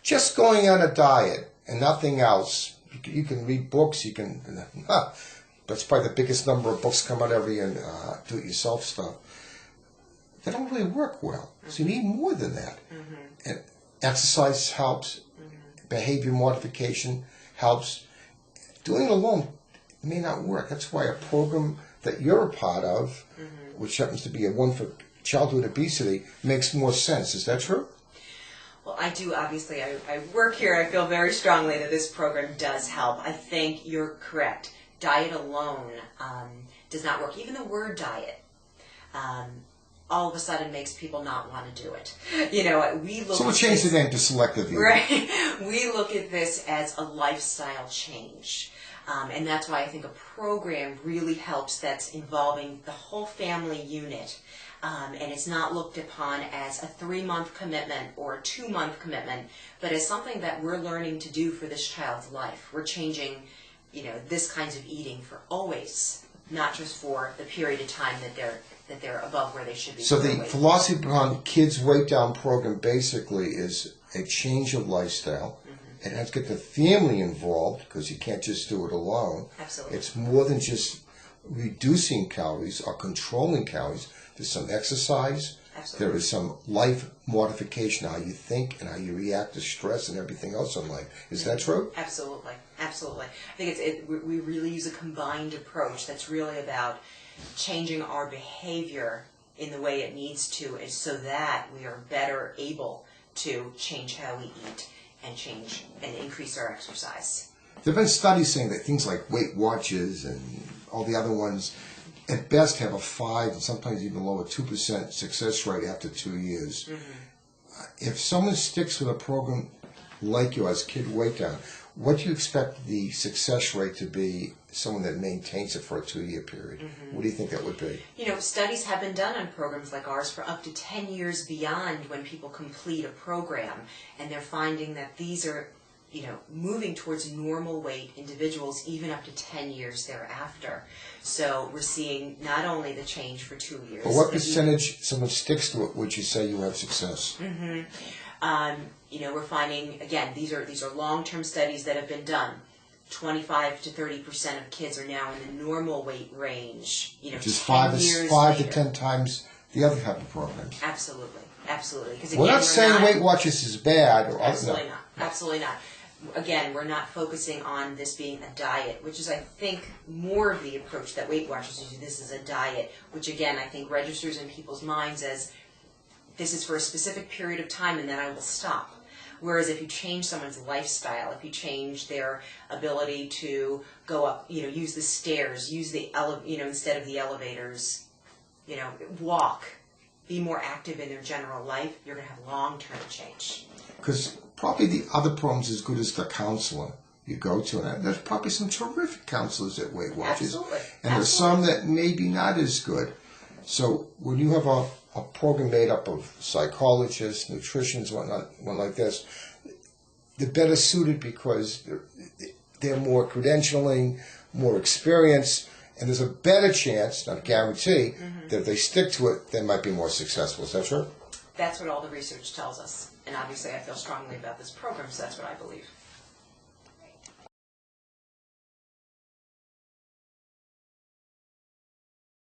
just going on a diet and nothing else, you can read books, you can, that's probably the biggest number of books come out every year, do-it-yourself stuff. They don't really work well. So you need more than that. And exercise helps. Behavior modification helps. Doing it alone may not work. That's why a program that you're a part of, which happens to be a one for childhood obesity, makes more sense. Is that true? Well, I do, obviously. I work here. I feel very strongly that this program does help. I think you're correct. Diet alone does not work. Even the word diet all of a sudden makes people not want to do it. You know, we look. So we'll change the name to selective eating. Right. We look at this as a lifestyle change. And that's why I think a program really helps that's involving the whole family unit. And it's not looked upon as a 3-month commitment or a 2-month commitment, but as something that we're learning to do for this child's life. We're changing, you know, this kinds of eating for always, not just for the period of time that they're above where they should be. So the philosophy behind Kids Weight Down program basically is a change of lifestyle. It has to get the family involved because you can't just do it alone. Absolutely. It's more than just reducing calories or controlling calories. There's some exercise. Absolutely. There is some life modification, how you think and how you react to stress and everything else in life. Is that true? Absolutely. Absolutely. I think we really use a combined approach that's really about changing our behavior in the way it needs to, and so that we are better able to change how we eat and change and increase our exercise. There have been studies saying that things like Weight Watchers and all the other ones at best have a 5 and sometimes even lower 2% success rate after 2 years. If someone sticks with a program like yours, Kid Weight Down, what do you expect the success rate to be, someone that maintains it for a 2-year period? What do you think that would be? You know, studies have been done on programs like ours for up to 10 years beyond when people complete a program, and they're finding that these are, you know, moving towards normal weight individuals even up to 10 years thereafter. So we're seeing not only the change for 2 years. But what percentage someone sticks to it would you say you have success? You know, we're finding, again, these are long-term studies that have been done. 25 to 30% of kids are now in the normal weight range. You know, which is 10 years 5 later. to 10 times the other type of programs. Absolutely, absolutely. Because we're not saying Weight Watchers is bad. Or absolutely not. Absolutely not. Again, we're not focusing on this being a diet, which is, I think, more of the approach that Weight Watchers do. This is a diet, which, again, I think registers in people's minds as this is for a specific period of time and then I will stop. Whereas if you change someone's lifestyle, if you change their ability to go up, you know, use the stairs, use the instead of the elevators, you know, walk, be more active in their general life, you're going to have long-term change. Because probably the other programs as good as the counselor you go to, and there's probably some terrific counselors at Weight Watchers. Absolutely. And there's some that maybe not as good. So when you have a program made up of psychologists, nutritionists, whatnot, one like this, they're better suited because they're more credentialing, more experience, and there's a better chance, not a guarantee, that if they stick to it, they might be more successful. Is that true? That's what all the research tells us. And obviously I feel strongly about this program, so that's what I believe.